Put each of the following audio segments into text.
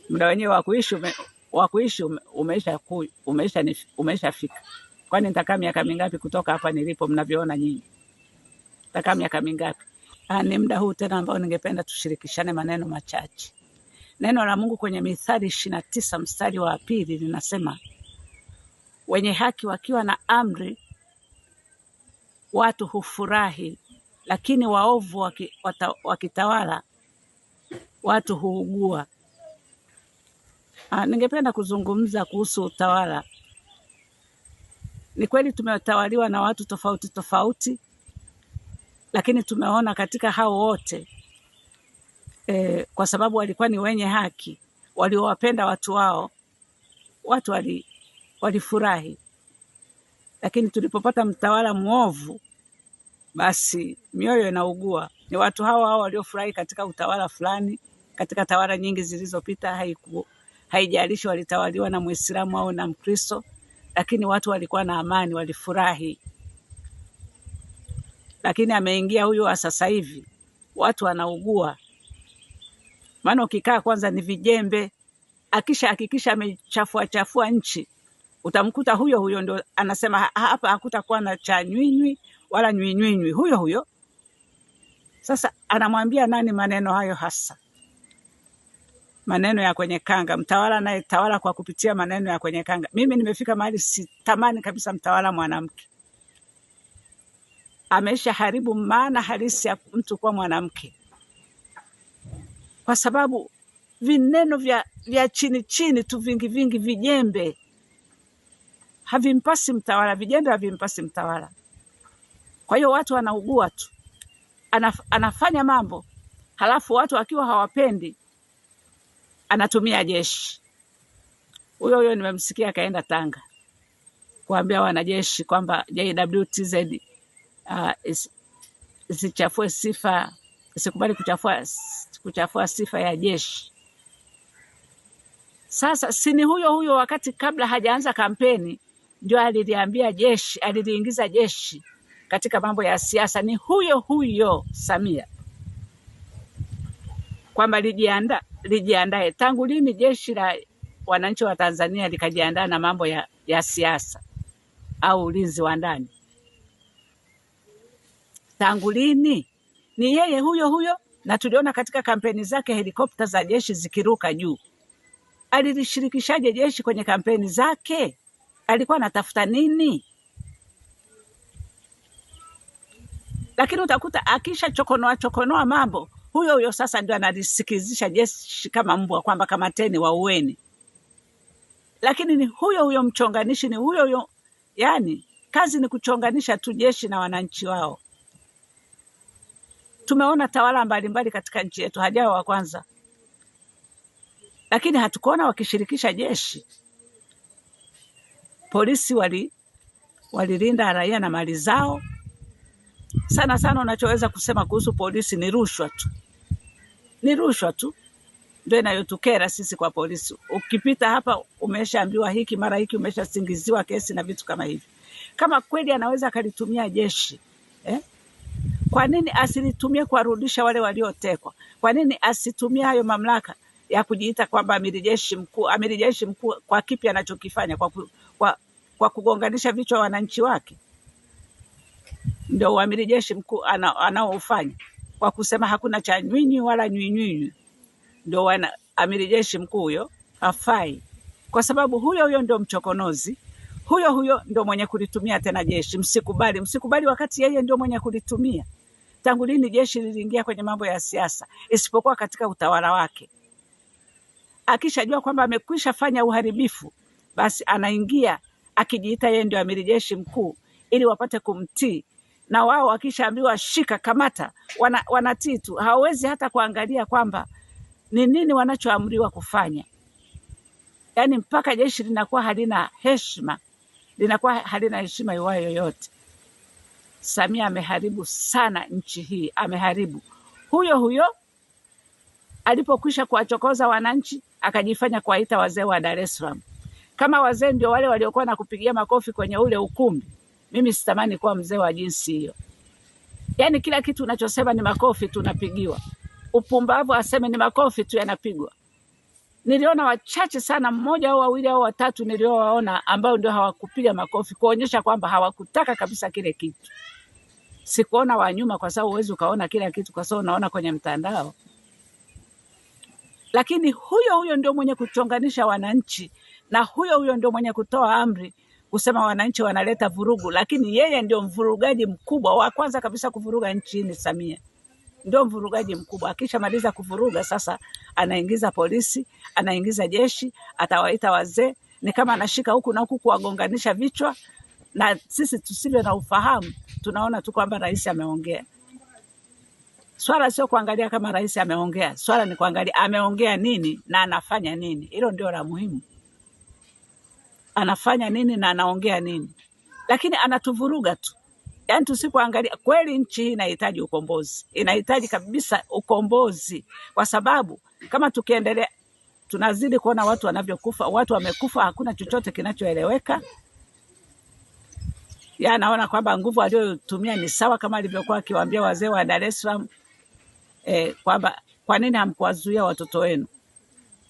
muda wenyewe wa kuishi umeshafika. Kwani nitakaa miaka mingapi kutoka hapa nilipo mnavyoona nyinyi? Nitakaa miaka mingapi? Ni muda huu tena ambao ningependa tushirikishane maneno machache. Neno la Mungu kwenye Mithali 29 mstari wa 2 linasema, wenye haki wakiwa na amri watu hufurahi, lakini waovu wakitawala watu huugua. Ningependa kuzungumza kuhusu utawala. Ni kweli tumetawaliwa na watu tofauti tofauti, lakini tumeona katika hao wote kwa sababu walikuwa ni wenye haki, waliowapenda watu wao, watu walifurahi. Lakini tulipopata mtawala muovu, basi mioyo inaugua. Ni watu hao waliofurahi katika utawala fulani, katika tawala nyingi zilizopita, haijalishi walitawaliwa na Muislamu au na Mkristo, lakini watu walikuwa na amani, walifurahi. Lakini ameingia huyu wa sasa hivi, watu wanaugua. Maana ukikaa kwanza ni vijembe, hakikisha amechafua nchi, utamkuta huyo ndio anasema hapa hakutakuwa na cha nywinywi wala nywinywi, huyo. Sasa anamwambia nani maneno hayo hasa? Maneno ya kwenye kanga. Mtawala naye tawala kwa kupitia maneno ya kwenye kanga. Mimi nimefika mahali sitamani kabisa mtawala mwanamke. Amesha haribu maana halisi ya mtu kuwa mwanamke, kwa sababu vineno vya chini tu vingi vijembe havimpasi mtawala, vijembe havimpasi mtawala. Kwa hiyo watu wanaugua tu. Anafanya mambo, halafu watu wakiwa hawapendi anatumia jeshi. Huyo nimemsikia kaenda Tanga kuambia wanajeshi kwamba JWTZ isichafue sifa, isikubali kuchafua sifa ya jeshi. Sasa sini huyo wakati kabla hajaanza kampeni ndio aliliingiza jeshi katika mambo ya siasa. Ni huyo Samia kwamba lijiandae. Tangu lini jeshi la wananchi wa Tanzania likajiandaa na mambo ya siasa au ulinzi wa ndani? Tangu lini? Ni yeye huyo, na tuliona katika kampeni zake helikopta za jeshi zikiruka juu. Alilishirikishaje jeshi kwenye kampeni zake? Alikuwa anatafuta nini? Lakini utakuta akisha chokonoa mambo, huyo sasa ndio analisikizisha jeshi kama mbwa kwamba kamateni waueni. Lakini ni huyo mchonganishi, ni huyo. Yani kazi ni kuchonganisha tu jeshi na wananchi wao. Tumeona tawala mbalimbali katika nchi yetu, hajawa wa kwanza, lakini hatukuona wakishirikisha jeshi. Polisi walilinda raia na mali zao. Sana unachoweza kusema kuhusu polisi ni rushwa tu. Ni rushwa tu ndio inayotukera sisi kwa polisi. Ukipita hapa umeshaambiwa hiki mara hiki, umeshasingiziwa kesi na vitu kama hivi. Kama kweli anaweza akalitumia jeshi, kwa nini asilitumie kuwarudisha wale waliotekwa? Kwa nini asitumie hayo mamlaka ya kujiita kwamba amiri jeshi mkuu kwa kipi anachokifanya? Kwa kugonganisha vichwa wananchi wake. Ndio amiri jeshi mkuu anaofanya, kwa kusema hakuna cha nywinywi wala nywinywi. Ndio amiri jeshi mkuu huyo hafai, kwa sababu huyo ndio mchokonozi. Huyo ndio mwenye kulitumia tena jeshi. Msikubali wakati yeye ndio mwenye kulitumia. Tangu lini jeshi liliingia kwenye mambo ya siasa isipokuwa katika utawala wake? Akishajua kwamba amekwisha fanya uharibifu, basi anaingia akijiita yeye ndio amiri jeshi mkuu ili wapate kumtii. Na wao wakishaambiwa shika, kamata, wanatii tu. Hawezi hata kuangalia kwamba ni nini wanachoamriwa kufanya. Yani mpaka jeshi linakuwa halina heshima iwayo yoyote. Samia ameharibu sana nchi hii, ameharibu. Huyo alipokwisha kuwachokoza wananchi, akajifanya kuwaita wazee wa Dar es Salaam. Kama wazee ndio wale waliokuwa na kupigia makofi kwenye ule ukumbi, mimi sitamani kuwa mzee wa jinsi hiyo. Yani kila kitu unachosema ni makofi tu unapigiwa. Upumbavu aseme ni makofi tu yanapigwa. Niliona wachache sana, mmoja au wawili au watatu niliowaona ambao ndio hawakupiga makofi kuonyesha kwamba hawakutaka kabisa kile kitu. Sikuona wa nyuma, kwa sababu huwezi ukaona kila kitu kwa sababu unaona kwenye mtandao. Lakini huyo ndio mwenye kuchonganisha wananchi, na huyo ndio mwenye kutoa amri kusema wananchi wanaleta vurugu, lakini yeye ndio mvurugaji mkubwa wa kwanza kabisa kuvuruga nchini. Samia ndio mvurugaji mkubwa. Akishamaliza kuvuruga, sasa anaingiza polisi, anaingiza jeshi, atawaita wazee, ni kama anashika huku na huku kuwagonganisha vichwa, na sisi tusivyo na ufahamu tunaona tu kwamba rais ameongea. Swala sio kuangalia kama rais ameongea, swala ni kuangalia ameongea nini na anafanya nini. Hilo ndio la muhimu, anafanya nini na anaongea nini. Lakini anatuvuruga tu. Yaani tusipoangalia kweli, nchi hii inahitaji ukombozi, inahitaji kabisa ukombozi, kwa sababu kama tukiendelea tunazidi kuona watu wanavyokufa, watu wamekufa, hakuna chochote kinachoeleweka. Yeye anaona kwamba nguvu aliyotumia ni sawa, kama alivyokuwa akiwaambia wazee wa Dar es Salaam kwamba kwa nini hamkuwazuia watoto wenu?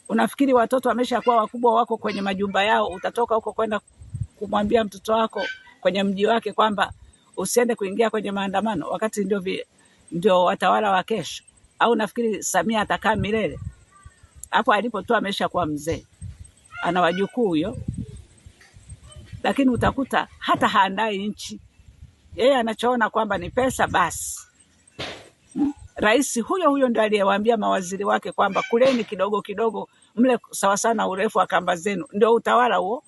Unafikiri watoto wameshakuwa wakubwa, wako kwenye majumba yao, utatoka huko kwenda kumwambia mtoto wako kwenye mji wake kwamba usiende kuingia kwenye maandamano, wakati ndio watawala wa kesho? Au nafikiri Samia atakaa milele? Hapo alipo tu ameshakuwa mzee, ana wajukuu huyo, lakini utakuta hata haandai nchi. Yeye anachoona kwamba ni pesa basi. Rais huyo ndio aliyewaambia mawaziri wake kwamba kuleni kidogo kidogo, mle sawa sana urefu wa kamba zenu. Ndio utawala huo,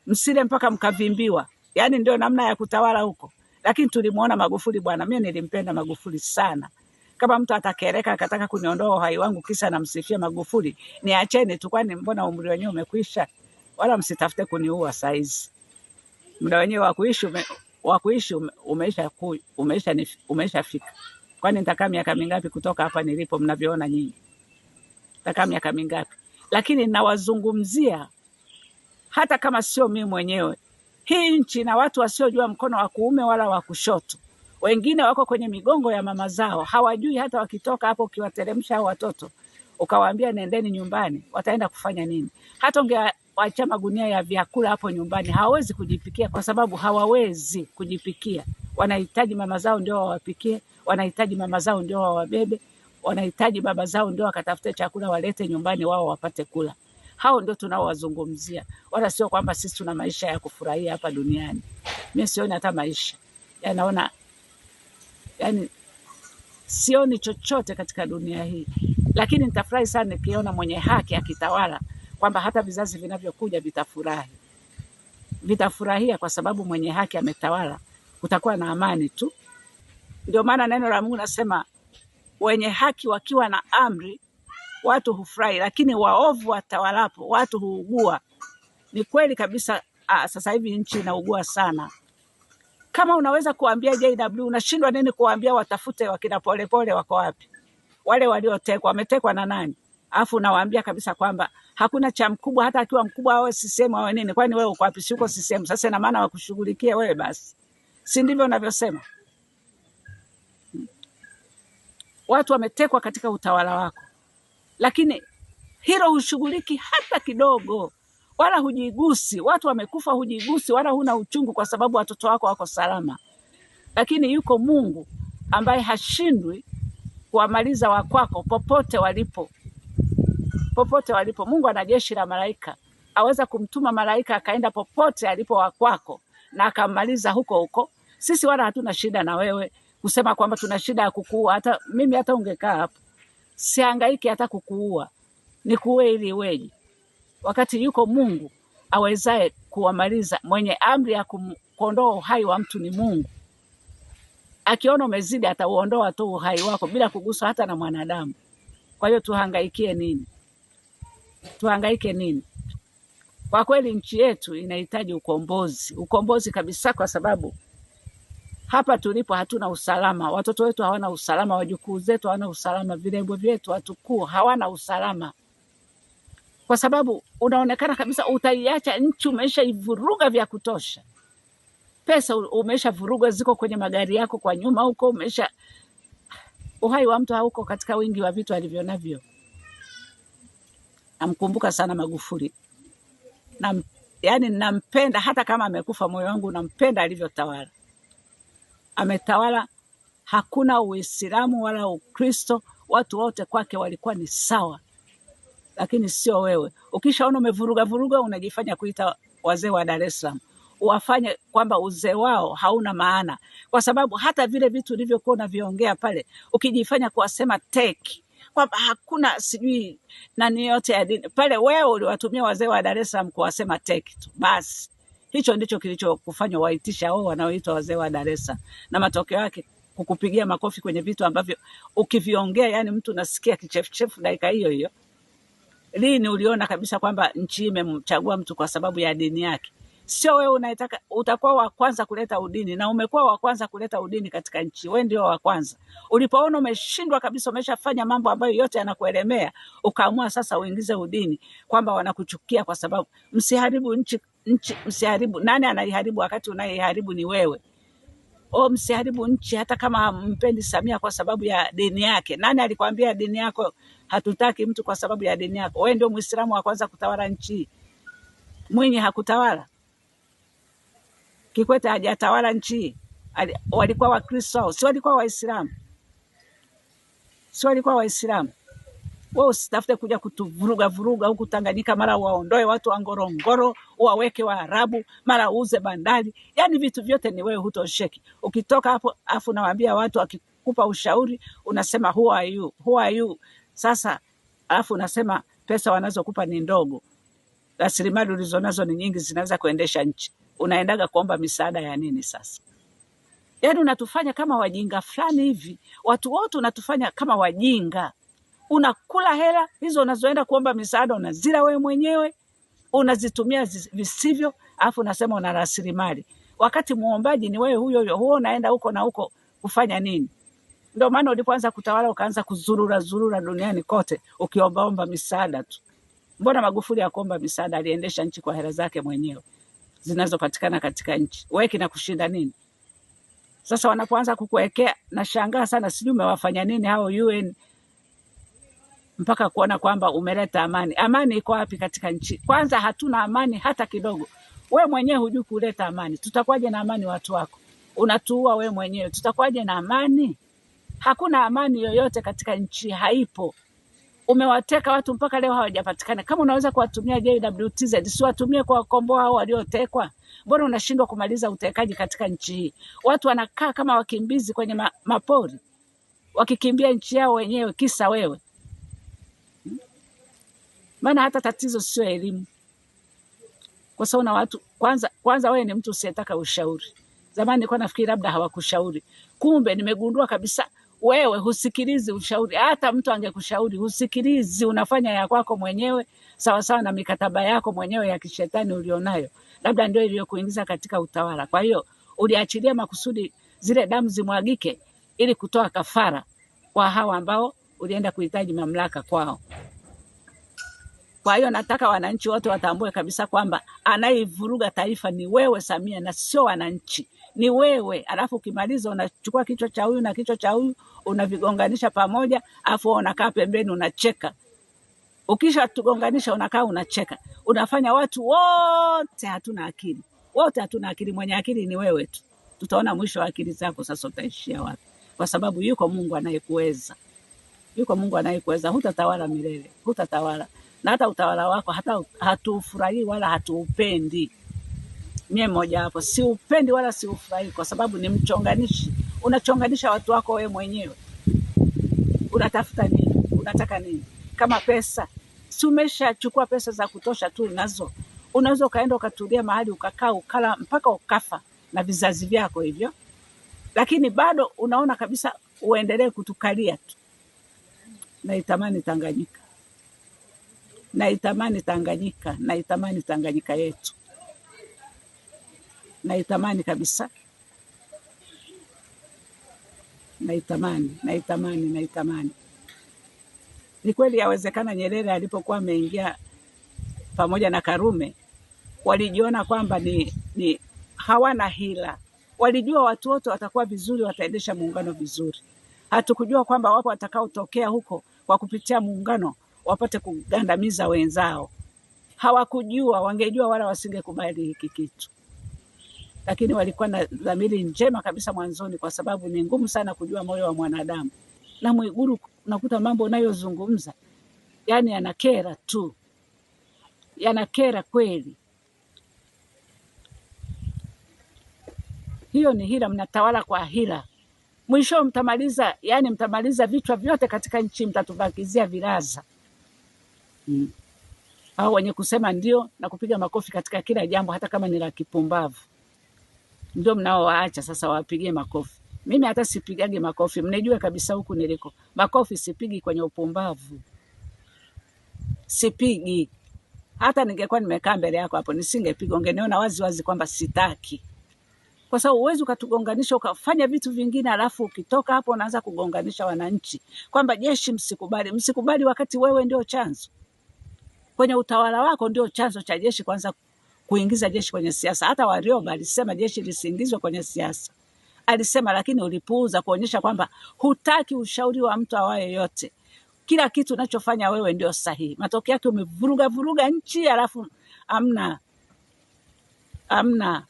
msile mpaka mkavimbiwa. Yaani ndio namna ya kutawala huko. Lakini tulimuona Magufuli bwana, mimi nilimpenda Magufuli sana. Kama mtu atakereka akataka kuniondoa uhai wangu kisa namsifia Magufuli, niacheni tu, kwani mbona umri wenyewe umekwisha? Wala msitafute kuniua saizi. Muda wenyewe wa kuishi umeshafika. Kwani nitakaa miaka mingapi kutoka hapa nilipo mnavyoona nyinyi? Nitakaa miaka mingapi? Lakini nawazungumzia hata kama sio mimi mwenyewe. Hii nchi na watu wasiojua mkono wa kuume wala wa kushoto. Wengine wako kwenye migongo ya mama zao, hawajui hata wakitoka hapo ukiwateremsha hao watoto ukawaambia nendeni nyumbani, wataenda kufanya nini? Hata ungewacha magunia ya vyakula hapo nyumbani, hawawezi kujipikia kwa sababu hawawezi kujipikia. Wanahitaji mama zao ndio wawapikie, wanahitaji mama zao ndio wawabebe, wanahitaji baba zao ndio wakatafute chakula walete nyumbani wao wapate kula. Hao ndio tunaowazungumzia, wala sio kwamba sisi tuna maisha ya kufurahia hapa duniani. Mimi sioni hata maisha, naona sioni chochote katika dunia hii. Lakini nitafurahi sana nikiona mwenye haki akitawala, kwamba hata vizazi vinavyokuja vitafurahia kwa sababu mwenye haki ametawala. Kutakuwa na amani tu. Ndio maana neno la Mungu nasema wenye haki wakiwa na amri watu hufurahi, lakini waovu watawalapo watu huugua. Ni kweli kabisa. Sasa hivi nchi inaugua sana. Kama unaweza kuambia JW, unashindwa nini kuambia watafute wakina Polepole wako wapi? Wale waliotekwa, wametekwa na nani? Alafu unawaambia kabisa kwamba hakuna cha mkubwa, hata akiwa mkubwa awe CCM awe nini. Kwani wewe uko wapi? Si uko CCM? Sasa ina maana wakushughulikie wewe basi. Si ndivyo unavyosema? Watu wametekwa katika utawala wako, lakini hilo hushughuliki hata kidogo, wala hujigusi. Watu wamekufa, hujigusi wala huna uchungu kwa sababu watoto wako wako salama. Lakini yuko Mungu ambaye hashindwi kuwamaliza wakwako popote walipo. Popote walipo. Mungu ana jeshi la malaika. Aweza kumtuma malaika akaenda popote alipo wakwako na akamaliza huko huko. Sisi wala hatuna shida na wewe kusema kwamba tuna shida ya kukuua. Hata mimi hata ungekaa hapo, sihangaiki hata kukuua. Nikuue ili iweje? Wakati yuko Mungu awezaye kuwamaliza. Mwenye amri ya kuondoa uhai wa mtu ni Mungu. Akiona umezidi atauondoa tu uhai wako bila kuguswa hata na mwanadamu. Kwa hiyo tuhangaikie nini? Tuhangaike nini? Kwa kweli nchi yetu inahitaji ukombozi. Ukombozi kabisa, kwa sababu hapa tulipo hatuna usalama. Watoto wetu hawana usalama, wajukuu zetu hawana usalama, virembo vyetu watukuu hawana usalama. Kwa sababu unaonekana kabisa utaiacha nchi umeshaivuruga vya kutosha. Pesa umeshavuruga, ziko kwenye magari yako kwa nyuma huko, uhai wa mtu hauko katika wingi wa vitu alivyonavyo. Namkumbuka sana Magufuli. Yani nampenda hata kama amekufa, moyo wangu nampenda alivyotawala. Ametawala, hakuna Uislamu wala Ukristo, watu wote kwake walikuwa ni sawa. Lakini sio wewe. Ukishaona umevuruga unajifanya kuita wazee wa Dar es Salaam. Uwafanye kwamba uzee wao hauna maana. Kwa sababu hata vile vitu ulivyokuwa unaviongea pale, ukijifanya kuwasema teki, kwamba hakuna sijui nani yote ya dini. Pale wewe uliwatumia wazee wa Dar es Salaam kuwasema teki tu. Basi hicho ndicho kilichokufanya waitisha wao wanaoitwa wazee wa Dar es Salaam. Na matokeo yake kukupigia makofi kwenye vitu ambavyo ukiviongea, yani mtu nasikia kichefuchefu dakika hiyo hiyo. Lini uliona kabisa kwamba nchi imemchagua mtu kwa sababu ya dini yake? Sio wewe unataka utakuwa wa kwanza kuleta udini, na umekuwa wa kwanza kuleta udini katika nchi. Wewe ndio wa kwanza. Ulipoona umeshindwa kabisa, umeshafanya mambo ambayo yote yanakuelemea, ukaamua sasa uingize udini, kwamba wanakuchukia kwa sababu msiharibu nchi msiharibu. Nani anaiharibu wakati unaiharibu ni wewe? Msiharibu nchi hata kama mpendi Samia kwa sababu ya dini yake. Nani alikwambia dini yako hatutaki mtu kwa sababu ya dini yako? Wewe ndio Muislamu wa kwanza kutawala nchi. Mwinyi hakutawala. Kikwete hajatawala nchi. Walikuwa Wakristo, si walikuwa Waislamu? Si walikuwa Waislamu? Wewe usitafute kuja kutuvuruga huku Tanganyika, mara waondoe watu wa Ngorongoro, waweke Waarabu, mara uuze bandari. Yani vitu vyote ni wewe, hutosheki. Ukitoka hapo afu nawaambia watu, akikupa ushauri unasema who are you? Who are you? Sasa afu unasema pesa wanazokupa ni ndogo. Rasilimali ulizonazo ni nyingi, zinaweza kuendesha nchi. Unaendaga kuomba misaada ya nini sasa? Yani unatufanya kama wajinga fulani hivi. Watu wote unatufanya kama wajinga. Unakula hela hizo unazoenda kuomba misaada, unazila wewe mwenyewe, unazitumia visivyo, afu unasema una rasilimali. Wakati muombaji ni wewe huyo huo, unaenda huko na huko kufanya nini? Ndio maana ulipoanza kutawala ukaanza kuzurura duniani kote ukiombaomba misaada tu. Mbona Magufuli hakuomba misaada? Aliendesha nchi kwa hela zake mwenyewe zinazopatikana katika nchi. Wewe kinakushinda nini? Sasa wanapoanza kukuwekea, nashangaa sana, sijui umewafanya nini hao UN mpaka kuona kwamba umeleta amani. Amani iko wapi katika nchi? Kwanza hatuna amani hata kidogo. Wewe mwenyewe hujui kuleta amani. Tutakuwaje na amani watu wako? Unatuua wewe mwenyewe. Tutakuwaje na amani? Hakuna amani yoyote katika nchi, haipo. Umewateka watu mpaka leo hawajapatikana. Kama unaweza kuwatumia JWTZ, si watumie kwa komboa hao waliotekwa. Mbona unashindwa kumaliza utekaji katika nchi hii? Watu wanakaa kama wakimbizi kwenye mapori, wakikimbia nchi yao wenyewe kisa wewe. Maana hata tatizo sio elimu. Kwa sababu na watu kwanza wewe ni mtu usiyetaka ushauri. Zamani nilikuwa nafikiri labda hawakushauri. Kumbe nimegundua kabisa wewe husikilizi ushauri. Hata mtu angekushauri husikilizi, unafanya ya kwako mwenyewe sawa sawa na mikataba yako mwenyewe ya kishetani ulionayo. Labda ndio iliyokuingiza katika utawala. Kwa hiyo uliachilia makusudi zile damu zimwagike ili kutoa kafara kwa hawa ambao ulienda kuhitaji mamlaka kwao. Kwa hiyo nataka wananchi wote watambue kabisa kwamba anayevuruga taifa ni wewe Samia, na sio wananchi. Ni wewe. Alafu ukimaliza unachukua kichwa cha huyu na kichwa cha huyu unavigonganisha pamoja, afu unakaa pembeni unacheka. Ukisha tugonganisha unakaa unacheka. Unafanya watu wote hatuna akili. Wote hatuna akili, mwenye akili ni wewe tu. Tutaona mwisho wa akili zako sasa utaishia wapi. Kwa sababu yuko Mungu anayekuweza. Yuko Mungu anayekuweza. Hutatawala milele. Hutatawala. Na hata utawala wako hatufurahi wala hatuupendi. Mie mmoja hapo, si upendi wala si ufurahi, kwa sababu ni mchonganishi. Unachonganisha watu wako wewe mwenyewe. Unatafuta nini? Unataka nini? Kama pesa, si umeshachukua pesa za kutosha tu unazo. Unaweza ukaenda ukatulia mahali ukakaa ukala mpaka ukafa na vizazi vyako hivyo. Lakini bado unaona kabisa uendelee kutukalia tu. Naitamani Tanganyika. Naitamani Tanganyika, naitamani Tanganyika yetu. Naitamani kabisa. Naitamani. Ni kweli yawezekana Nyerere alipokuwa ameingia pamoja na Karume, walijiona kwamba ni hawana hila. Walijua watu wote watakuwa vizuri, wataendesha muungano vizuri. Hatukujua kwamba wapo watakaotokea huko kwa kupitia muungano wapate kugandamiza wenzao. Hawakujua, wangejua wala wasingekubali hiki kitu. Lakini walikuwa na dhamiri njema kabisa mwanzoni, kwa sababu ni ngumu sana kujua moyo wa mwanadamu. Na Mwigulu unakuta mambo unayozungumza yani yanakera tu, yanakera kweli. Hiyo ni hila, mnatawala kwa hila. Mwisho mtamaliza, yani mtamaliza vichwa vyote katika nchi, mtatubakizia viraza. Hao wenye kusema ndio na kupiga makofi katika kila jambo, hata kama ni la kipumbavu, ndio mnaowaacha sasa wapigie makofi. Mimi hata sipigage makofi, mnejua kabisa huku niliko. Makofi sipigi kwenye upumbavu. Sipigi. Hata ningekuwa nimekaa mbele yako hapo nisingepiga, ungeniona wazi wazi kwamba sitaki. Kwa sababu uwezo ukatugonganisha ukafanya vitu vingine, alafu ukitoka hapo unaanza kugonganisha wananchi kwamba jeshi msikubali. Msikubali wakati wewe ndio chanzo. Kwenye utawala wako ndio chanzo cha jeshi kwanza kuingiza jeshi kwenye siasa. Hata Warioba alisema jeshi lisiingizwe kwenye siasa. Alisema, lakini ulipuuza kuonyesha kwamba hutaki ushauri wa mtu awaye yote. Kila kitu unachofanya wewe ndio sahihi. Matokeo yake umevuruga nchi, alafu amna.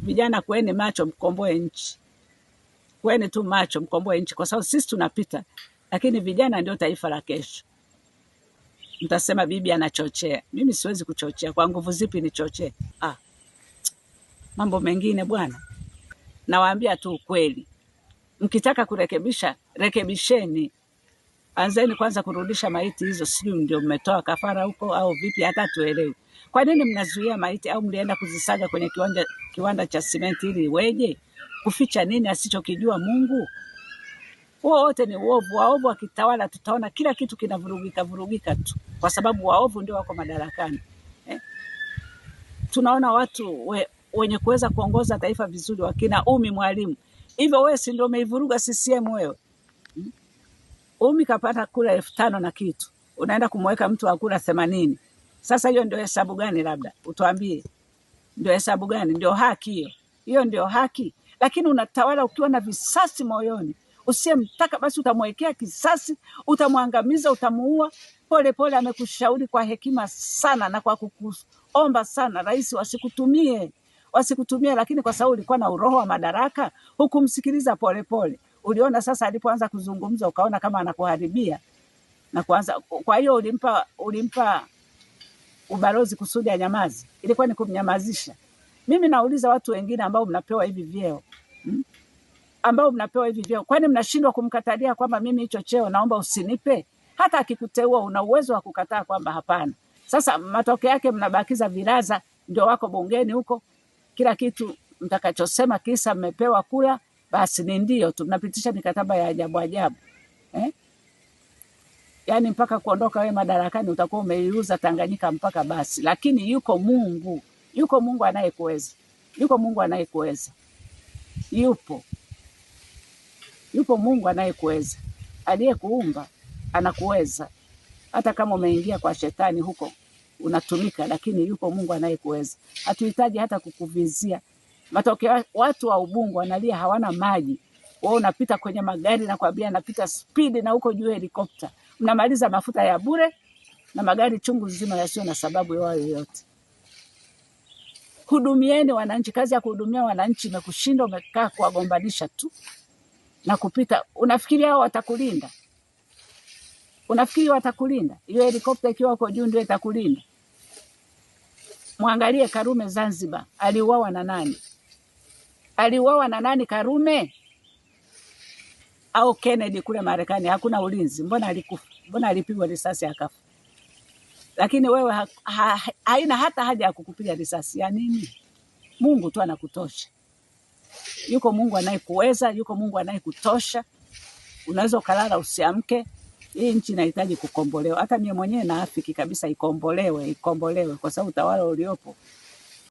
Vijana kueni macho, mkomboe nchi. Kueni tu macho, mkomboe nchi, kwa sababu sisi tunapita, lakini vijana ndio taifa la kesho. Mtasema bibi anachochea. Mimi siwezi kuchochea. Kwa nguvu zipi nichochee? Mambo mengine bwana. Nawaambia tu ukweli. Mkitaka kurekebisha, rekebisheni. Anzeni kwanza kurudisha maiti hizo, sijui ndio mmetoa kafara huko au vipi, hata tuelewe. Kwa nini mnazuia maiti, au mlienda kuzisaga kwenye kiwanda cha simenti ili weje? Kuficha nini asichokijua Mungu? Wote ni uovu. Waovu wakitawala tutaona kila kitu kinavurugika tu, kwa sababu waovu ndio wako madarakani. Tunaona watu wenye kuweza kuongoza taifa vizuri, wakina Umi Mwalimu. Hivyo wewe si ndio umeivuruga CCM wewe? Umi kapata kura 5,000 na kitu. Unaenda kumweka mtu wa kura 80. Sasa hiyo ndio hesabu gani? Labda utuambie. Ndio hesabu gani? Ndio haki hiyo? Hiyo ndio haki? Lakini unatawala ukiwa na visasi moyoni. Usiyemtaka basi utamwekea kisasi, utamwangamiza, utamuua. Pole pole amekushauri kwa hekima sana na kwa kukuomba sana, rais wasikutumie, lakini kwa sababu ulikuwa na uroho wa madaraka, hukumsikiliza pole pole. Uliona sasa alipoanza kuzungumza ukaona kama anakuharibia na kuanza. Kwa hiyo ulimpa ubalozi kusudi ya nyamazi. Ilikuwa ni kumnyamazisha. Mimi nauliza watu wengine ambao mnapewa hivi vyeo, kwani mnashindwa kumkatalia kwamba mimi hicho cheo naomba usinipe? Hata akikuteua una uwezo wa kukataa kwamba hapana. Sasa matokeo yake mnabakiza viraza, ndio wako bungeni huko. Kila kitu mtakachosema kisa mmepewa kula, basi ni ndio tu. Mnapitisha mikataba ya ajabu. Yaani mpaka kuondoka wewe madarakani utakuwa umeiuza Tanganyika mpaka basi. Lakini yuko Mungu anayekuweza. Yupo Mungu anayekuweza. Aliyekuumba anakuweza. Hata kama umeingia kwa shetani huko unatumika, lakini yupo Mungu anayekuweza. Hatuhitaji hata kukuvizia. Matokeo watu wa Ubungo wanalia hawana maji. Wewe unapita kwenye magari na kuambia napita speed na huko juu helikopta. Mnamaliza mafuta ya bure na magari chungu nzima yasio na sababu yoyote. Hudumieni wananchi. Kazi ya kuhudumia wananchi imekushinda, umekaa kuwagombanisha tu na kupita. Unafikiri hao watakulinda? Hiyo helikopta ikiwa huko juu ndio itakulinda? Muangalie Karume Zanzibar, aliuawa na nani? Karume au Kennedy kule Marekani? Hakuna ulinzi. Mbona alikufa? Mbona alipigwa risasi akafa? Lakini wewe haina hata haja ya kukupiga risasi ya nini? Mungu tu anakutosha. Yuko Mungu anayekuweza, yuko Mungu anayekutosha. Unaweza kulala usiamke. Hii nchi inahitaji kukombolewa. Hata mimi mwenyewe naafiki kabisa ikombolewe, kwa sababu utawala uliopo